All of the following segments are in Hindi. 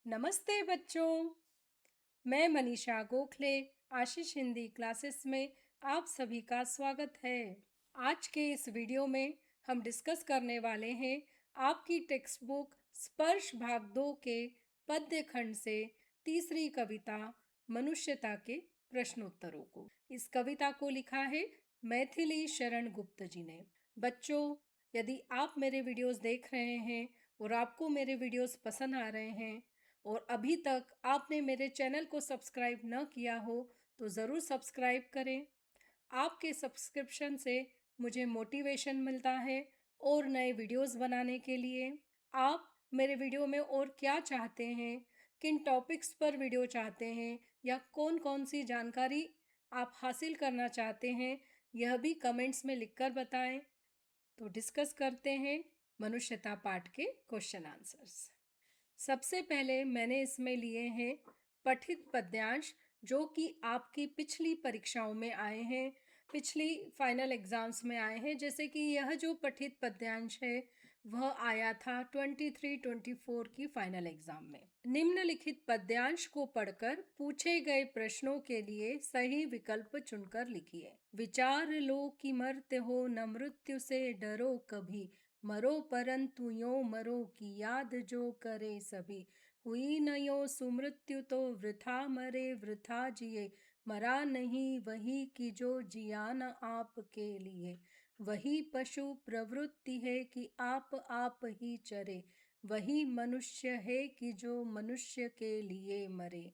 नमस्ते बच्चों। मैं मनीषा गोखले आशीष हिंदी क्लासेस में आप सभी का स्वागत है। आज के इस वीडियो में हम डिस्कस करने वाले हैं आपकी टेक्स्ट बुक स्पर्श भाग 2 के पद्य खंड से तीसरी कविता मनुष्यता के प्रश्नोत्तरों को। इस कविता को लिखा है मैथिली शरण गुप्त जी ने। बच्चों, यदि आप मेरे वीडियोस देख रहे हैं और आपको मेरे वीडियोस पसंद आ रहे हैं और अभी तक आपने मेरे चैनल को सब्सक्राइब न किया हो तो ज़रूर सब्सक्राइब करें। आपके सब्सक्रिप्शन से मुझे मोटिवेशन मिलता है और नए वीडियोस बनाने के लिए। आप मेरे वीडियो में और क्या चाहते हैं, किन टॉपिक्स पर वीडियो चाहते हैं या कौन कौन सी जानकारी आप हासिल करना चाहते हैं, यह भी कमेंट्स में लिखकर बताएं। तो डिस्कस करते हैं मनुष्यता पाठ के क्वेश्चन आंसर्स। सबसे पहले मैंने इसमें लिए हैं पठित पद्यांश, जो कि आपकी पिछली परीक्षाओं में आए हैं, पिछली फाइनल एग्जाम्स में आए हैं। जैसे कि यह जो पठित पद्यांश है वह आया था 23-24 की फाइनल एग्जाम में। निम्नलिखित पद्यांश को पढ़कर पूछे गए प्रश्नों के लिए सही विकल्प चुनकर लिखिए। विचार लो कि मरते हो न मृत्यु से डरो कभी, मरो परंतु यो मरो की याद जो करे सभी। हुई न यो सुमृत्यु तो वृथा मरे वृथा जिए, मरा नहीं वही कि जो जिया न आपके लिए। वही पशु प्रवृत्ति है कि आप ही चरे, वही मनुष्य है कि जो मनुष्य के लिए मरे।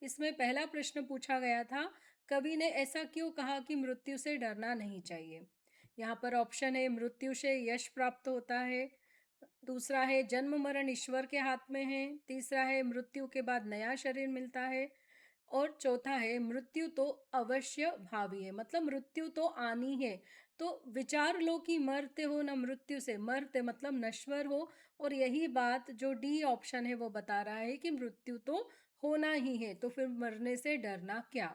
इसमें पहला प्रश्न पूछा गया था, कवि ने ऐसा क्यों कहा कि मृत्यु से डरना नहीं चाहिए। यहाँ पर ऑप्शन है मृत्यु से यश प्राप्त होता है, दूसरा है जन्म मरण ईश्वर के हाथ में है, तीसरा है मृत्यु के बाद नया शरीर मिलता है, और चौथा है मृत्यु तो अवश्य भावी है, मतलब मृत्यु तो आनी है। तो विचार लो कि मरते हो न मृत्यु से, मरते मतलब नश्वर हो, और यही बात जो डी ऑप्शन है वो बता रहा है कि मृत्यु तो होना ही है, तो फिर मरने से डरना क्या।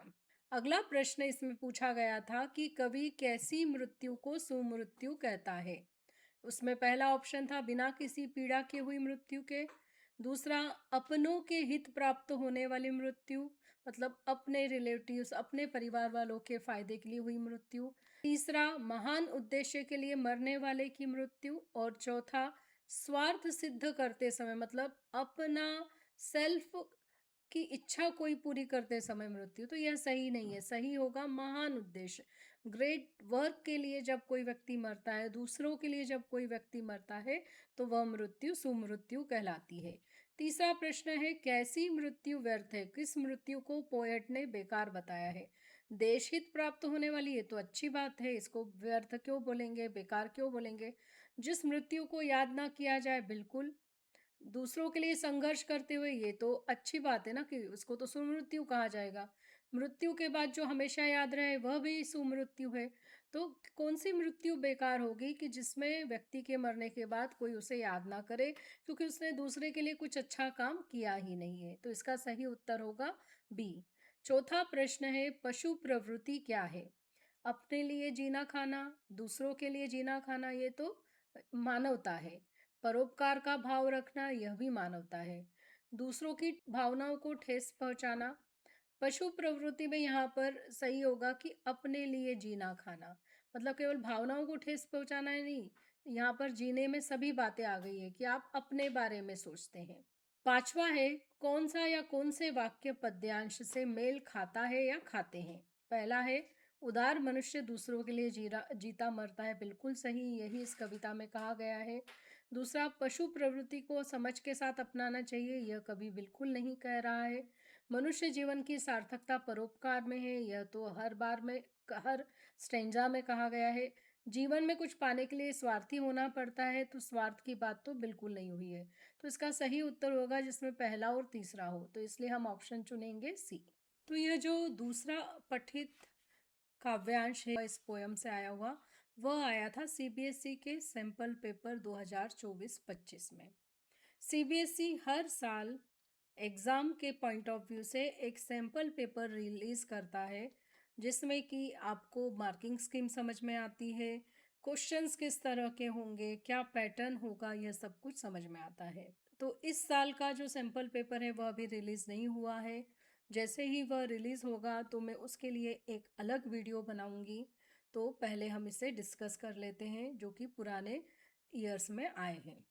अगला प्रश्न इसमें पूछा गया था कि कवि कैसी मृत्यु को सुमृत्यु कहता है। उसमें पहला ऑप्शन था बिना किसी पीड़ा के हुई मृत्यु के, दूसरा अपनों के हित प्राप्त होने वाली मृत्यु, मतलब अपने रिलेटिव्स अपने परिवार वालों के फायदे के लिए हुई मृत्यु, तीसरा महान उद्देश्य के लिए मरने वाले की मृत्यु, और चौथा स्वार्थ सिद्ध करते समय, मतलब अपना सेल्फ की इच्छा कोई पूरी करते समय मृत्यु। तो यह सही नहीं है, सही होगा महान उद्देश्य, ग्रेट वर्क के लिए जब कोई व्यक्ति मरता है, दूसरों के लिए जब कोई व्यक्ति मरता है, तो वह मृत्यु सुमृत्यु कहलाती है। तीसरा प्रश्न है कैसी मृत्यु व्यर्थ है, किस मृत्यु को पोएट ने बेकार बताया है। देश हित प्राप्त होने वाली, ये तो अच्छी बात है, इसको व्यर्थ क्यों बोलेंगे, बेकार क्यों बोलेंगे। जिस मृत्यु को याद ना किया जाए, बिल्कुल। दूसरों के लिए संघर्ष करते हुए, ये तो अच्छी बात है ना, कि उसको तो सुमृत्यु कहा जाएगा। मृत्यु के बाद जो हमेशा याद रहे वह भी सुमृत्यु है। तो कौन सी मृत्यु बेकार होगी कि जिसमें व्यक्ति के मरने के बाद कोई उसे याद ना करे, क्योंकि उसने दूसरे के लिए कुछ अच्छा काम किया ही नहीं है। तो इसका सही उत्तर होगा बी। चौथा प्रश्न है पशु प्रवृत्ति क्या है। अपने लिए जीना खाना, दूसरों के लिए जीना खाना, ये तो मानवता है। परोपकार का भाव रखना, यह भी मानवता है। दूसरों की भावनाओं को ठेस पहुंचाना, पशु प्रवृत्ति में यहाँ पर सही होगा कि अपने लिए जीना खाना, मतलब केवल भावनाओं को ठेस पहुंचाना ही नहीं, यहाँ पर जीने में सभी बातें आ गई है कि आप अपने बारे में सोचते हैं। पांचवा है कौन सा या कौन से वाक्य पद्यांश से मेल खाता है या खाते हैं। पहला है उदार मनुष्य दूसरों के लिए जीता मरता है, बिल्कुल सही, यही इस कविता में कहा गया है। दूसरा पशु प्रवृत्ति को समझ के साथ अपनाना चाहिए, यह कभी बिल्कुल नहीं कह रहा है। मनुष्य जीवन की सार्थकता परोपकार में है, यह तो हर बार में हर स्टेंजा में कहा गया है। जीवन में कुछ पाने के लिए स्वार्थी होना पड़ता है, तो स्वार्थ की बात तो बिल्कुल नहीं हुई है। तो इसका सही उत्तर होगा जिसमें पहला और तीसरा हो, तो इसलिए हम ऑप्शन चुनेंगे सी। तो यह जो दूसरा पठित काव्यांश है इस पोयम से आया हुआ, वह आया था सीबीएसई के सैंपल पेपर 2024-25 में। सीबीएसई हर साल एग्ज़ाम के पॉइंट ऑफ व्यू से एक सैंपल पेपर रिलीज़ करता है, जिसमें कि आपको मार्किंग स्कीम समझ में आती है, क्वेश्चंस किस तरह के होंगे, क्या पैटर्न होगा, यह सब कुछ समझ में आता है। तो इस साल का जो सैम्पल पेपर है वह अभी रिलीज़ नहीं हुआ है। जैसे ही वह रिलीज़ होगा तो मैं उसके लिए एक अलग वीडियो बनाऊँगी। तो पहले हम इसे डिस्कस कर लेते हैं जो कि पुराने ईयर्स में आए हैं।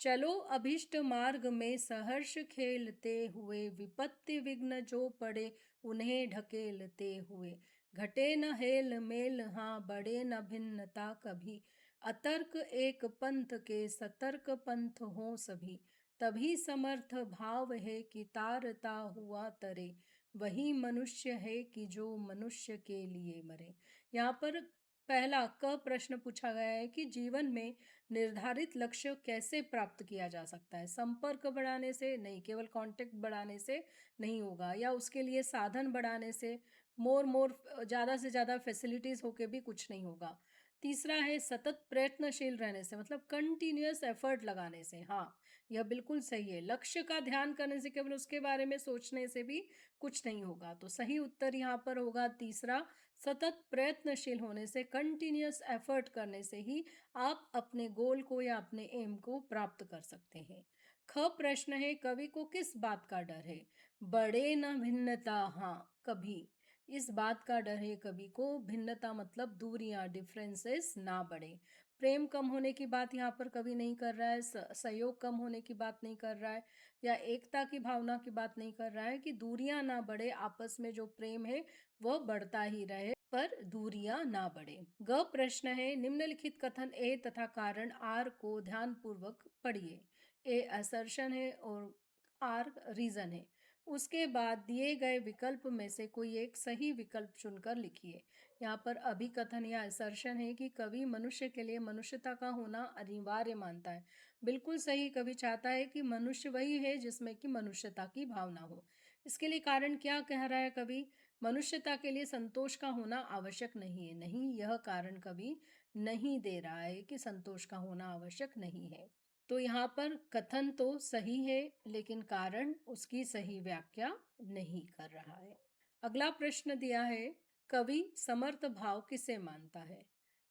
चलो अभीष्ट मार्ग में सहर्ष खेलते हुए, विपत्ति विघ्न जो पड़े उन्हें ढकेलते हुए। घटे न हेल मेल हाँ बढ़े न भिन्नता कभी, अतर्क एक पंथ के सतर्क पंथ हो सभी। तभी समर्थ भाव है कि तारता हुआ तरे, वही मनुष्य है कि जो मनुष्य के लिए मरे। यहाँ पर पहला क प्रश्न पूछा गया है कि जीवन में निर्धारित लक्ष्य कैसे प्राप्त किया जा सकता है। संपर्क बढ़ाने से नहीं, केवल कांटेक्ट बढ़ाने से नहीं होगा, या उसके लिए साधन बढ़ाने से, मोर ज़्यादा से ज़्यादा फैसिलिटीज़ होके भी कुछ नहीं होगा। तीसरा है सतत प्रयत्नशील रहने से, मतलब कंटिन्यूअस एफर्ट लगाने से। हाँ, यह बिल्कुल सही है। लक्ष्य का ध्यान करने से, केवल उसके बारे में सोचने से भी कुछ नहीं होगा। तो सही उत्तर यहाँ पर होगा तीसरा, सतत प्रयत्नशील होने से, कंटिन्यूअस एफर्ट करने से ही आप अपने गोल को या अपने एम को प्राप्त कर सकते हैं। ख प्रश्न है, कवि को किस बात का डर है? बड़े न भिन्नता, हाँ कभी इस बात का डर है कवि को। भिन्नता मतलब दूरियां, डिफरेंसेस ना बढ़े। प्रेम कम होने की बात यहाँ पर कवि नहीं कर रहा है, सहयोग कम होने की बात नहीं कर रहा है, या एकता की भावना की बात नहीं कर रहा है कि दूरियां ना बढ़े, आपस में जो प्रेम है वह बढ़ता ही रहे पर दूरियां ना बढ़े। ग प्रश्न है, निम्नलिखित कथन ए तथा कारण आर को ध्यानपूर्वक पढ़िए। ए असर्शन है और आर रीजन है। उसके बाद दिए गए विकल्प में से कोई एक सही विकल्प चुनकर लिखिए। यहाँ पर अभिकथन या असर्शन है कि कवि मनुष्य के लिए मनुष्यता का होना अनिवार्य मानता है। बिल्कुल सही, कवि चाहता है कि मनुष्य वही है जिसमें कि मनुष्यता की भावना हो। इसके लिए कारण क्या कह रहा है कवि? मनुष्यता के लिए संतोष का होना आवश्यक नहीं है। नहीं, यह कारण कवि नहीं दे रहा है कि संतोष का होना आवश्यक नहीं है। तो यहाँ पर कथन तो सही है लेकिन कारण उसकी सही व्याख्या नहीं कर रहा है। अगला प्रश्न दिया है, कवि समर्थ भाव किसे मानता है?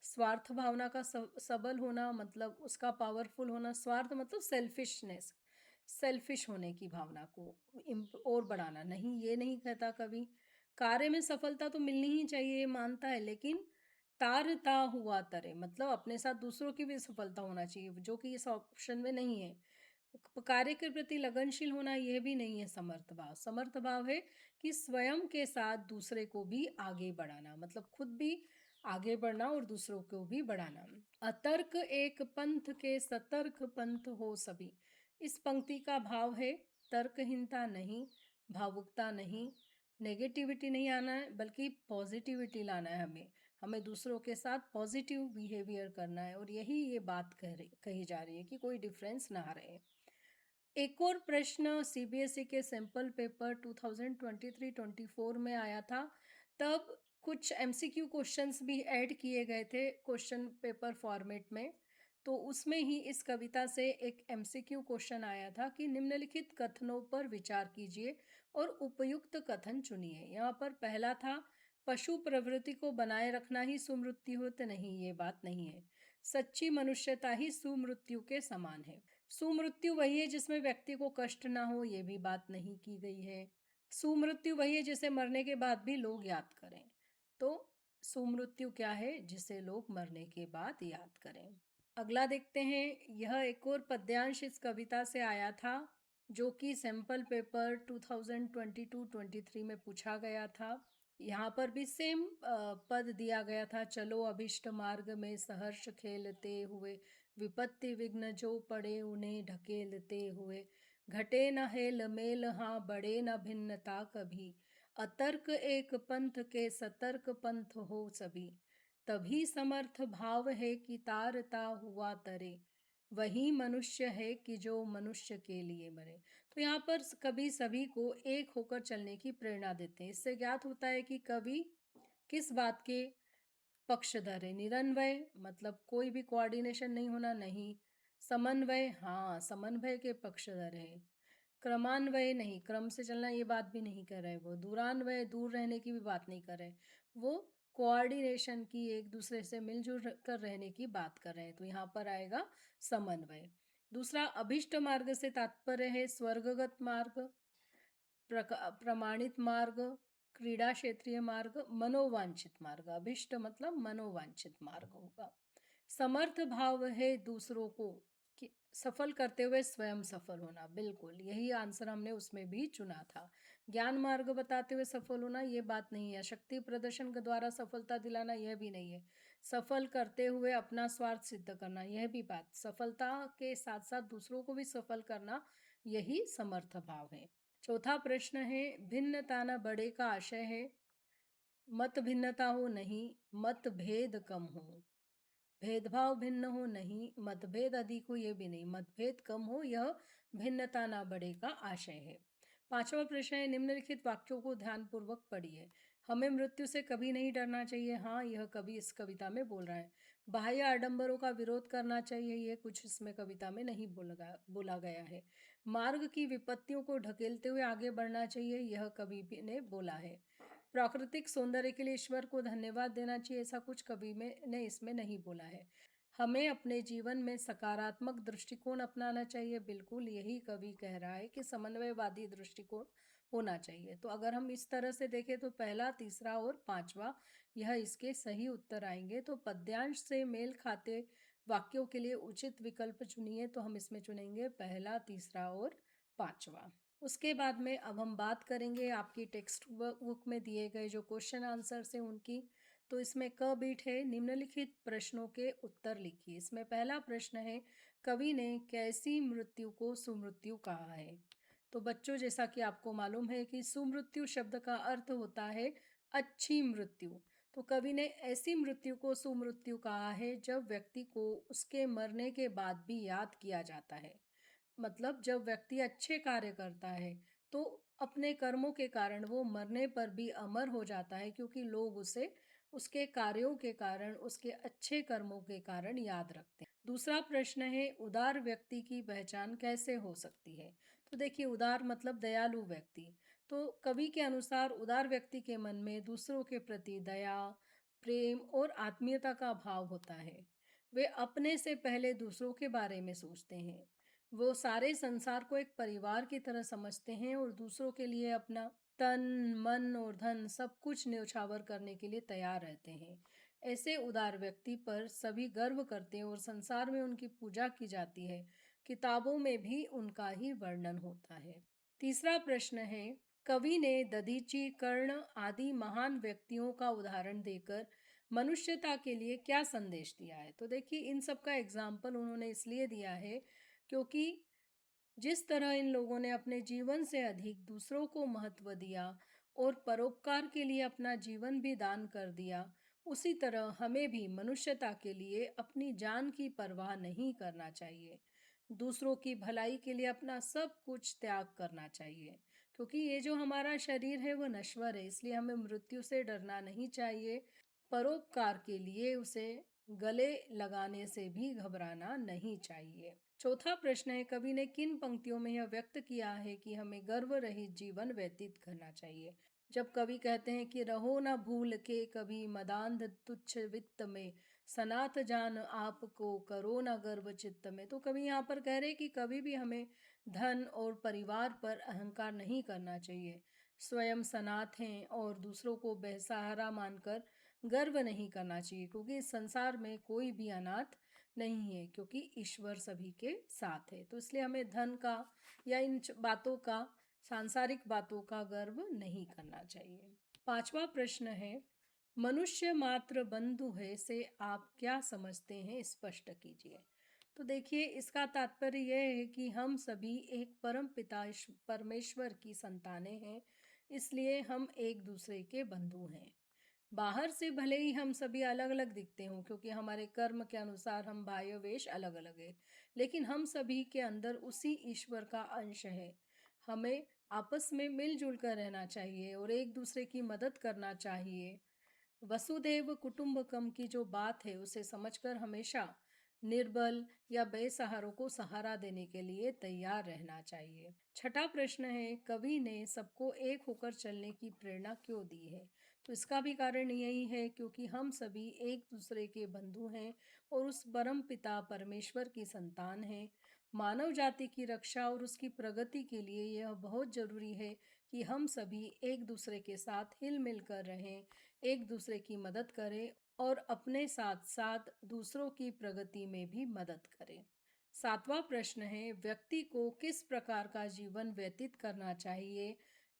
स्वार्थ भावना का सबल होना, मतलब उसका पावरफुल होना। स्वार्थ मतलब सेल्फिशनेस, सेल्फिश होने की भावना को और बढ़ाना। नहीं, ये नहीं कहता कवि। कार्य में सफलता तो मिलनी ही चाहिए, मानता है, लेकिन तारता हुआ तरे, मतलब अपने साथ दूसरों की भी सफलता होना चाहिए, जो कि इस ऑप्शन में नहीं है। कार्य के प्रति लगनशील होना, यह भी नहीं है समर्थ भाव। समर्थ भाव है कि स्वयं के साथ दूसरे को भी आगे बढ़ाना, मतलब खुद भी आगे बढ़ना और दूसरों को भी बढ़ाना। अतर्क एक पंथ के सतर्क पंथ हो सभी। इस पंक्ति का भाव है तर्कहीनता नहीं, भावुकता नहीं, नेगेटिविटी नहीं आना है, बल्कि पॉजिटिविटी लाना है। हमें दूसरों के साथ पॉजिटिव बिहेवियर करना है, और यही ये बात कही जा रही है कि कोई डिफरेंस ना रहे। एक और प्रश्न सीबीएसई के सैम्पल पेपर 2023-24 में आया था। तब कुछ एमसीक्यू क्वेश्चंस भी ऐड किए गए थे क्वेश्चन पेपर फॉर्मेट में। तो उसमें ही इस कविता से एक एमसीक्यू क्वेश्चन आया था कि निम्नलिखित कथनों पर विचार कीजिए और उपयुक्त कथन चुनिए। यहाँ पर पहला था, पशु प्रवृत्ति को बनाए रखना ही सुमृत्यु हो, तो नहीं, ये बात नहीं है। सच्ची मनुष्यता ही सुमृत्यु के समान है। सुमृत्यु वही है जिसमें व्यक्ति को कष्ट ना हो, ये भी बात नहीं की गई है। सुमृत्यु वही है जिसे मरने के बाद भी लोग याद करें। तो सुमृत्यु क्या है? जिसे लोग मरने के बाद याद करें। अगला देखते हैं, यह एक और पद्यांश इस कविता से आया था जो कि सैंपल पेपर 2022-23 में पूछा गया था। यहाँ पर भी सेम पद दिया गया था, चलो अभिष्ट मार्ग में सहर्ष खेलते हुए, विपत्ति विघ्न जो पड़े उन्हें ढकेलते हुए। घटे न हेल मेल हाँ बढ़े न भिन्नता कभी, अतर्क एक पंथ के सतर्क पंथ हो सभी। तभी समर्थ भाव है कि तारता हुआ तरे, वही मनुष्य है कि जो मनुष्य के लिए मरे। तो यहाँ पर कवि सभी को एक होकर चलने की प्रेरणा देते हैं। इससे ज्ञात होता है कि कवि किस बात के पक्षधर है। निरन्वय मतलब कोई भी कोऑर्डिनेशन नहीं होना, नहीं। समन्वय, हाँ समन्वय के पक्षधर है। क्रमान्वय नहीं, क्रम से चलना, ये बात भी नहीं कर रहे वो। दूरान्वय, दूर रहने की भी बात नहीं कर रहे वो। कोऑर्डिनेशन की, एक दूसरे से मिलजुल कर रहने की बात कर रहे हैं। तो यहाँ पर आएगा समन्वय। दूसरा, अभिष्ट मार्ग से तात्पर्य है स्वर्गगत मार्ग, प्रमाणित मार्ग, क्रीड़ा क्षेत्रीय मार्ग, मनोवांछित मार्ग। अभिष्ट मतलब मनोवांछित मार्ग होगा। समर्थ भाव है दूसरों को सफल करते हुए स्वयं सफल होना, बिल्कुल यही आंसर हमने उसमें भी चुना था। ज्ञान मार्ग बताते हुए सफल होना, ये बात नहीं है। शक्ति प्रदर्शन के द्वारा सफलता दिलाना, यह भी नहीं है। सफल करते हुए अपना स्वार्थ सिद्ध करना, यह भी बात। सफलता के साथ साथ दूसरों को भी सफल करना, यही समर्थ भाव है। चौथा प्रश्न है, भिन्नता न बड़े का आशय है मत भिन्नता हो नहीं, मतभेद कम हो। भेदभाव भिन्न हो नहीं, मतभेद अधिक हो ये भी नहीं, मतभेद कम हो, यह भिन्नता ना बढ़े का आशय है। पांचवा प्रश्न है, निम्नलिखित वाक्यों को ध्यानपूर्वक पढ़िए। हमें मृत्यु से कभी नहीं डरना चाहिए, हाँ यह कवि इस कविता में बोल रहा है। बाह्य आडंबरों का विरोध करना चाहिए, यह कुछ इसमें कविता में नहीं बोला गया है। मार्ग की विपत्तियों को ढकेलते हुए आगे बढ़ना चाहिए, यह कवि ने बोला है। प्राकृतिक सौंदर्य के लिए ईश्वर को धन्यवाद देना चाहिए, ऐसा कुछ कवि ने इसमें नहीं बोला है। हमें अपने जीवन में सकारात्मक दृष्टिकोण अपनाना चाहिए, बिल्कुल यही कवि कह रहा है कि समन्वयवादी दृष्टिकोण होना चाहिए। तो अगर हम इस तरह से देखें तो पहला, तीसरा और पांचवा यह इसके सही उत्तर आएंगे। तो पद्यांश से मेल खाते वाक्यों के लिए उचित विकल्प चुनिए, तो हम इसमें चुनेंगे पहला, तीसरा और पांचवा। उसके बाद में अब हम बात करेंगे आपकी टेक्स्ट बुक में दिए गए जो क्वेश्चन आंसर्स हैं उनकी। तो इसमें क बीट है, निम्नलिखित प्रश्नों के उत्तर लिखिए। इसमें पहला प्रश्न है, कवि ने कैसी मृत्यु को सुमृत्यु कहा है। तो बच्चों, जैसा कि आपको मालूम है कि सुमृत्यु शब्द का अर्थ होता है अच्छी मृत्यु। तो कवि ने ऐसी मृत्यु को सुमृत्यु कहा है जब व्यक्ति को उसके मरने के बाद भी याद किया जाता है। मतलब जब व्यक्ति अच्छे कार्य करता है तो अपने कर्मों के कारण वो मरने पर भी अमर हो जाता है, क्योंकि लोग उसे उसके कार्यों के कारण, उसके अच्छे कर्मों के कारण याद रखते हैं। दूसरा प्रश्न है, उदार व्यक्ति की पहचान कैसे हो सकती है। तो देखिए, उदार मतलब दयालु व्यक्ति। तो कवि के अनुसार उदार व्यक्ति के मन में दूसरों के प्रति दया, प्रेम और आत्मीयता का भाव होता है। वे अपने से पहले दूसरों के बारे में सोचते हैं। वो सारे संसार को एक परिवार की तरह समझते हैं और दूसरों के लिए अपना तन, मन और धन सब कुछ न्यौछावर करने के लिए तैयार रहते हैं। ऐसे उदार व्यक्ति पर सभी गर्व करते हैं और संसार में उनकी पूजा की जाती है। किताबों में भी उनका ही वर्णन होता है। तीसरा प्रश्न है, कवि ने दधीची, कर्ण आदि महान व्यक्तियों का उदाहरण देकर मनुष्यता के लिए क्या संदेश दिया है। तो देखिए, इन सब का एग्जाम्पल उन्होंने इसलिए दिया है क्योंकि जिस तरह इन लोगों ने अपने जीवन से अधिक दूसरों को महत्व दिया और परोपकार के लिए अपना जीवन भी दान कर दिया, उसी तरह हमें भी मनुष्यता के लिए अपनी जान की परवाह नहीं करना चाहिए। दूसरों की भलाई के लिए अपना सब कुछ त्याग करना चाहिए, क्योंकि ये जो हमारा शरीर है वो नश्वर है, इसलिए हमें मृत्यु से डरना नहीं चाहिए। परोपकार के लिए उसे गले लगाने से भी घबराना नहीं चाहिए। चौथा प्रश्न है, कवि ने किन पंक्तियों में यह व्यक्त किया है कि हमें गर्व रहित जीवन व्यतीत करना चाहिए। जब कवि कहते हैं कि रहो न भूल के कभी मदांध तुच्छ वित्त में, सनाथ जान आपको करो न गर्व चित्त में। तो कवि यहाँ पर कह रहे कि कभी भी हमें धन और परिवार पर अहंकार नहीं करना चाहिए। स्वयं सनाथ हैं और दूसरों को बेसहारा मानकर गर्व नहीं करना चाहिए, क्योंकि इस संसार में कोई भी अनाथ नहीं है, क्योंकि ईश्वर सभी के साथ है। तो इसलिए हमें धन का या इन बातों का, सांसारिक बातों का गर्व नहीं करना चाहिए। पांचवा प्रश्न है, मनुष्य मात्र बंधु है से आप क्या समझते हैं, स्पष्ट कीजिए। तो देखिए, इसका तात्पर्य यह है कि हम सभी एक परम पिता परमेश्वर की संतानें हैं, इसलिए हम एक दूसरे के बंधु हैं। बाहर से भले ही हम सभी अलग अलग दिखते हों, क्योंकि हमारे कर्म के अनुसार हम बाह्य वेश अलग अलग है, लेकिन हम सभी के अंदर उसी ईश्वर का अंश है। हमें आपस में मिलजुल कर रहना चाहिए और एक दूसरे की मदद करना चाहिए। वसुदेव कुटुंबकम की जो बात है उसे समझकर हमेशा निर्बल या बेसहारों को सहारा देने के लिए तैयार रहना चाहिए। छठा प्रश्न है, कवि ने सबको एक होकर चलने की प्रेरणा क्यों दी है। तो इसका भी कारण यही है क्योंकि हम सभी एक दूसरे के बंधु हैं और उस परम पिता परमेश्वर की संतान हैं। मानव जाति की रक्षा और उसकी प्रगति के लिए यह बहुत जरूरी है कि हम सभी एक दूसरे के साथ हिल मिल कर रहें, एक दूसरे की मदद करें और अपने साथ साथ दूसरों की प्रगति में भी मदद करें। सातवां प्रश्न है, व्यक्ति को किस प्रकार का जीवन व्यतीत करना चाहिए,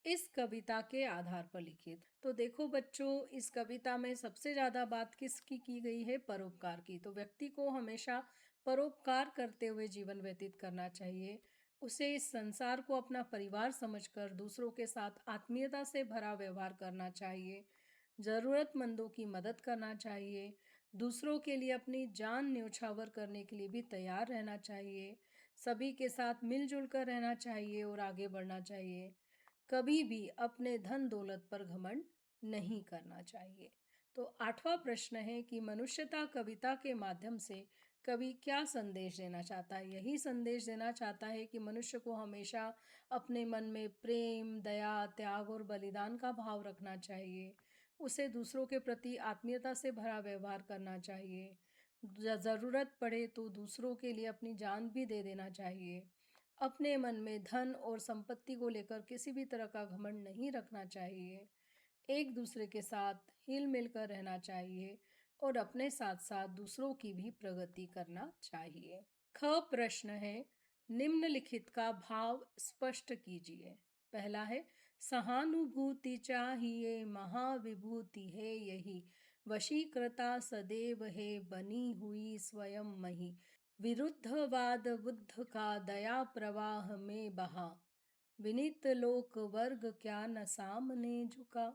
इस कविता के आधार पर लिखिए। तो देखो बच्चों, इस कविता में सबसे ज्यादा बात किसकी की गई है? परोपकार की। तो व्यक्ति को हमेशा परोपकार करते हुए जीवन व्यतीत करना चाहिए। उसे इस संसार को अपना परिवार समझकर दूसरों के साथ आत्मीयता से भरा व्यवहार करना चाहिए। जरूरतमंदों की मदद करना चाहिए। दूसरों के लिए अपनी जान न्योछावर करने के लिए भी तैयार रहना चाहिए। सभी के साथ मिलजुल कर रहना चाहिए और आगे बढ़ना चाहिए। कभी भी अपने धन दौलत पर घमंड नहीं करना चाहिए। तो आठवां प्रश्न है कि मनुष्यता कविता के माध्यम से कवि क्या संदेश देना चाहता है? यही संदेश देना चाहता है कि मनुष्य को हमेशा अपने मन में प्रेम, दया, त्याग और बलिदान का भाव रखना चाहिए। उसे दूसरों के प्रति आत्मीयता से भरा व्यवहार करना चाहिए। ज़रूरत पड़े तो दूसरों के लिए अपनी जान भी दे देना चाहिए। अपने मन में धन और संपत्ति को लेकर किसी भी तरह का घमंड नहीं रखना चाहिए। एक दूसरे के साथ हिल मिल कर रहना चाहिए और अपने साथ साथ दूसरों की भी प्रगति करना चाहिए। ख प्रश्न है, निम्नलिखित का भाव स्पष्ट कीजिए। पहला है, सहानुभूति चाहिए महाविभूति है यही, वशीकृता सदैव है बनी हुई स्वयं मही, विरुद्धवाद बुद्ध का दया प्रवाह में बहा, विनीत लोक वर्ग क्या न सामने झुका।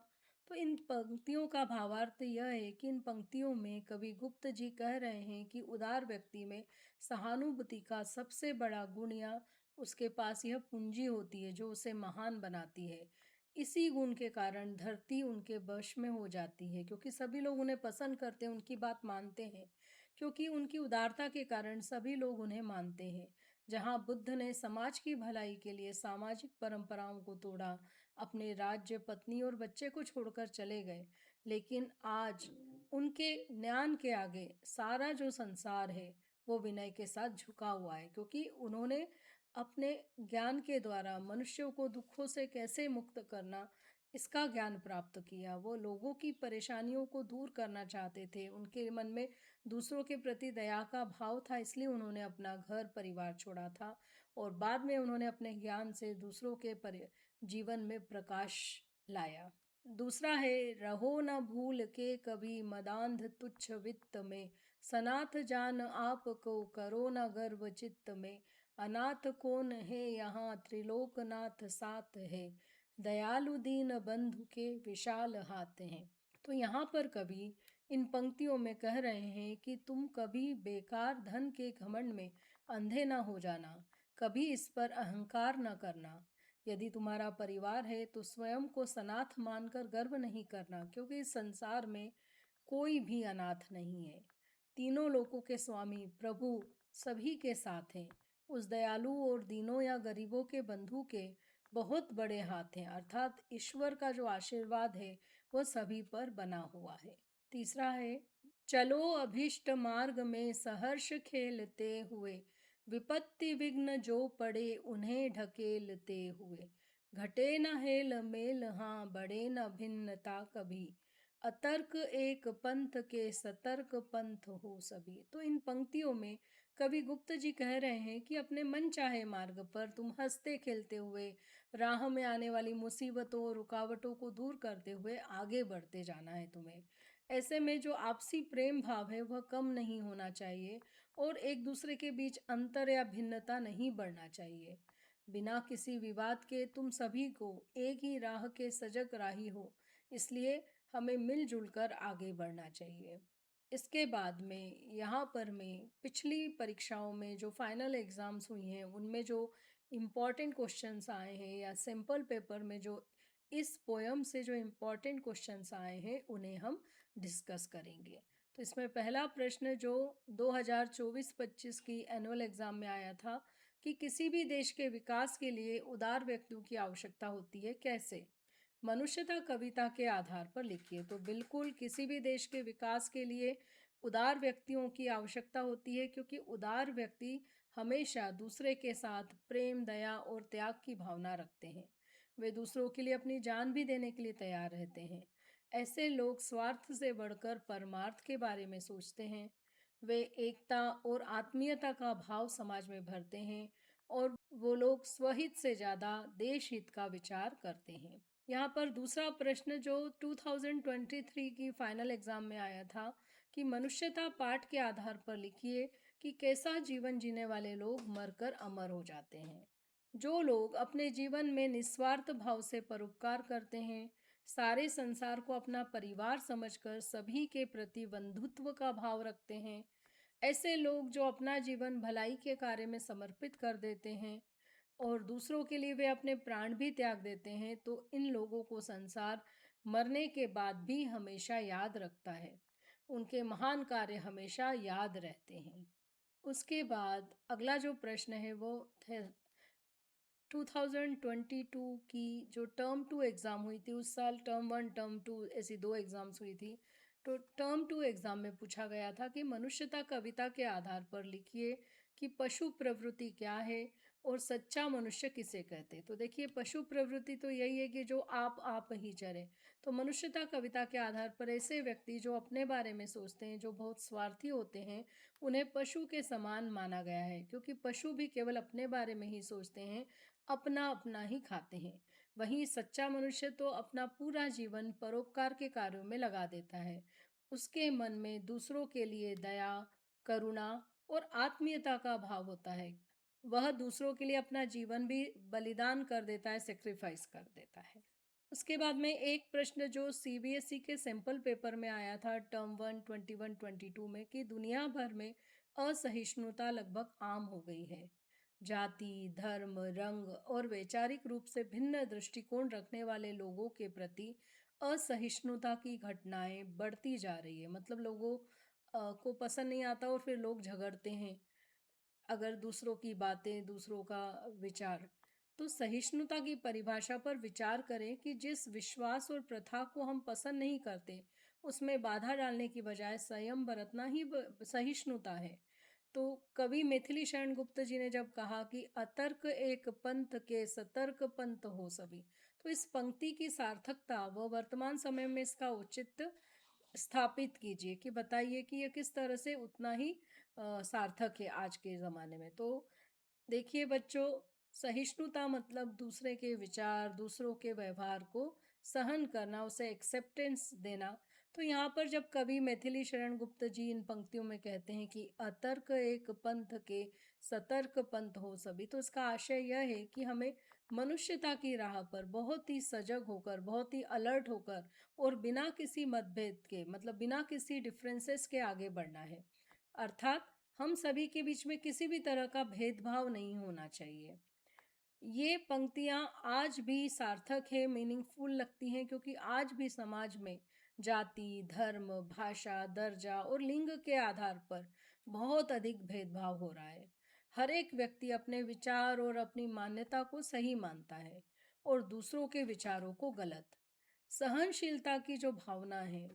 तो इन पंक्तियों का भावार्थ यह है कि इन पंक्तियों में कवि गुप्त जी कह रहे हैं कि उदार व्यक्ति में सहानुभूति का सबसे बड़ा गुण या उसके पास यह पूंजी होती है जो उसे महान बनाती है। इसी गुण के कारण धरती उनके वश में हो जाती है, क्योंकि सभी लोग उन्हें पसंद करते हैं, उनकी बात मानते हैं। क्योंकि उनकी उदारता के कारण सभी लोग उन्हें मानते हैं। जहाँ बुद्ध ने समाज की भलाई के लिए सामाजिक परंपराओं को तोड़ा, अपने राज्य, पत्नी और बच्चे को छोड़कर चले गए, लेकिन आज उनके ज्ञान के आगे सारा जो संसार है वो विनय के साथ झुका हुआ है, क्योंकि उन्होंने अपने ज्ञान के द्वारा मनुष्यों को दुखों से कैसे मुक्त करना इसका ज्ञान प्राप्त किया। वो लोगों की परेशानियों को दूर करना चाहते थे, उनके मन में दूसरों के प्रति दया का भाव था, इसलिए उन्होंने अपना घर परिवार छोड़ा था और बाद में उन्होंने अपने ज्ञान से दूसरों के जीवन में प्रकाश लाया। दूसरा है, रहो न भूल के कभी मदांध तुच्छ वित्त में, सनाथ जान आपको करो न गर्व चित्त में, अनाथ कौन है यहाँ त्रिलोकनाथ साथ है, दयालु दीन बंधु के विशाल हाथ हैं। तो यहाँ पर कवि इन पंक्तियों में कह रहे हैं कि तुम कभी बेकार धन के घमंड में अंधे ना हो जाना, कभी इस पर अहंकार न करना। यदि तुम्हारा परिवार है तो स्वयं को सनाथ मानकर गर्व नहीं करना, क्योंकि इस संसार में कोई भी अनाथ नहीं है। तीनों लोकों के स्वामी प्रभु सभी के साथ हैं। उस दयालु और दीनों या गरीबों के बंधु के बहुत बड़े हाथ हैं, अर्थात ईश्वर का जो आशीर्वाद है वह सभी पर बना हुआ है। तीसरा है, चलो अभिष्ट मार्ग में सहर्ष खेलते हुए, विपत्ति विघ्न जो पड़े उन्हें ढकेलते हुए, घटे न हेल मेल हाँ बढ़े न भिन्नता कभी, अतर्क एक पंथ के सतर्क पंथ हो सभी। तो इन पंक्तियों में कवि गुप्त जी कह रहे हैं कि अपने मन चाहे मार्ग पर तुम हंसते खेलते हुए राह में आने वाली मुसीबतों और रुकावटों को दूर करते हुए आगे बढ़ते जाना है तुम्हें। ऐसे में जो आपसी प्रेम भाव है वह कम नहीं होना चाहिए और एक दूसरे के बीच अंतर या भिन्नता नहीं बढ़ना चाहिए। बिना किसी विवाद के तुम सभी को एक ही राह के सजग राही हो, इसलिए हमें मिलजुल कर आगे बढ़ना चाहिए। इसके बाद में यहाँ पर मैं पिछली परीक्षाओं में जो फाइनल एग्ज़ाम्स हुई हैं उनमें जो इम्पॉर्टेंट क्वेश्चंस आए हैं या सैम्पल पेपर में जो इस पोयम से जो इम्पॉर्टेंट क्वेश्चंस आए हैं उन्हें हम डिस्कस करेंगे। तो इसमें पहला प्रश्न जो 2024-25 की एनुअल एग्ज़ाम में आया था कि किसी भी देश के विकास के लिए उदार व्यक्तियों की आवश्यकता होती है, कैसे? मनुष्यता कविता के आधार पर लिखिए। तो बिल्कुल किसी भी देश के विकास के लिए उदार व्यक्तियों की आवश्यकता होती है, क्योंकि उदार व्यक्ति हमेशा दूसरे के साथ प्रेम, दया और त्याग की भावना रखते हैं। वे दूसरों के लिए अपनी जान भी देने के लिए तैयार रहते हैं। ऐसे लोग स्वार्थ से बढ़कर परमार्थ के बारे में सोचते हैं। वे एकता और आत्मीयता का भाव समाज में भरते हैं और वो लोग स्वहित से ज़्यादा देश हित का विचार करते हैं। यहाँ पर दूसरा प्रश्न जो 2023 की फाइनल एग्जाम में आया था कि मनुष्यता पाठ के आधार पर लिखिए कि कैसा जीवन जीने वाले लोग मरकर अमर हो जाते हैं। जो लोग अपने जीवन में निस्वार्थ भाव से परोपकार करते हैं, सारे संसार को अपना परिवार समझकर सभी के प्रति बंधुत्व का भाव रखते हैं, ऐसे लोग जो अपना जीवन भलाई के कार्य में समर्पित कर देते हैं और दूसरों के लिए वे अपने प्राण भी त्याग देते हैं, तो इन लोगों को संसार मरने के बाद भी हमेशा याद रखता है। उनके महान कार्य हमेशा याद रहते हैं। उसके बाद अगला जो प्रश्न है वो है 2022 की जो टर्म टू एग्ज़ाम हुई थी। उस साल टर्म वन टर्म टू ऐसी दो एग्ज़ाम्स हुई थी। तो टर्म टू एग्ज़ाम में पूछा गया था कि मनुष्यता कविता के आधार पर लिखिए कि पशु प्रवृत्ति क्या है और सच्चा मनुष्य किसे कहते हैं। तो देखिए, पशु प्रवृत्ति तो यही है कि जो आप ही चरे। तो मनुष्यता कविता के आधार पर ऐसे व्यक्ति जो अपने बारे में सोचते हैं, जो बहुत स्वार्थी होते हैं, उन्हें पशु के समान माना गया है, क्योंकि पशु भी केवल अपने बारे में ही सोचते हैं, अपना अपना ही खाते हैं। वहीं सच्चा मनुष्य तो अपना पूरा जीवन परोपकार के कार्यों में लगा देता है। उसके मन में दूसरों के लिए दया, करुणा और आत्मीयता का भाव होता है। वह दूसरों के लिए अपना जीवन भी बलिदान कर देता है, सेक्रीफाइस कर देता है। उसके बाद में एक प्रश्न जो सीबीएसई के सैंपल पेपर में आया था टर्म 1 21 22 में कि दुनिया भर में असहिष्णुता लगभग आम हो गई है। जाति, धर्म, रंग और वैचारिक रूप से भिन्न दृष्टिकोण रखने वाले लोगों के प्रति असहिष्णुता की घटनाएं बढ़ती जा रही है। मतलब लोगों को पसंद नहीं आता और फिर लोग झगड़ते हैं अगर दूसरों की बातें, दूसरों का विचार। तो सहिष्णुता की परिभाषा पर विचार करें कि जिस विश्वास और प्रथा को हम पसंद नहीं करते, उसमें बाधा डालने की बजाय संयम बरतना ही सहिष्णुता है। तो कवि मैथिली शरण गुप्त जी ने जब कहा कि अतर्क एक पंथ के सतर्क पंथ हो सभी, तो इस पंक्ति की सार्थकता व वर्तमान समय में इसका औचित्य स्थापित कीजिए कि बताइए कि ये किस तरह से उतना ही सार्थक है आज के ज़माने में। तो देखिए बच्चों, सहिष्णुता मतलब दूसरे के विचार, दूसरों के व्यवहार को सहन करना, उसे एक्सेप्टेंस देना। तो यहाँ पर जब कवि मैथिली शरण गुप्त जी इन पंक्तियों में कहते हैं कि अतर्क एक पंथ के सतर्क पंथ हो सभी, तो इसका आशय यह है कि हमें मनुष्यता की राह पर बहुत ही सजग होकर, बहुत ही अलर्ट होकर और बिना किसी मतभेद के, मतलब बिना किसी डिफरेंसेस के आगे बढ़ना है। अर्थात हम सभी के बीच में किसी भी तरह का भेदभाव नहीं होना चाहिए। ये पंक्तियाँ आज भी सार्थक है, मीनिंगफुल लगती हैं, क्योंकि आज भी समाज में जाति, धर्म, भाषा, दर्जा और लिंग के आधार पर बहुत अधिक भेदभाव हो रहा है। हर एक व्यक्ति अपने विचार और अपनी मान्यता को सही मानता है और दूसरों के विचारों को गलत। सहनशीलता की जो भावना है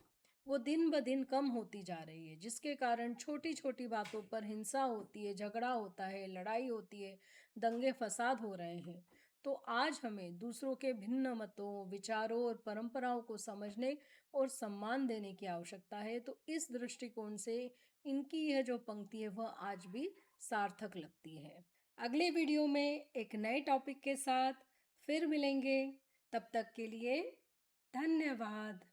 वो दिन ब दिन कम होती जा रही है, जिसके कारण छोटी छोटी बातों पर हिंसा होती है, झगड़ा होता है, लड़ाई होती है, दंगे फसाद हो रहे हैं। तो आज हमें दूसरों के भिन्न मतों, विचारों और परंपराओं को समझने और सम्मान देने की आवश्यकता है। तो इस दृष्टिकोण से इनकी यह जो पंक्ति है वह आज भी सार्थक लगती है। अगले वीडियो में एक नए टॉपिक के साथ फिर मिलेंगे। तब तक के लिए धन्यवाद।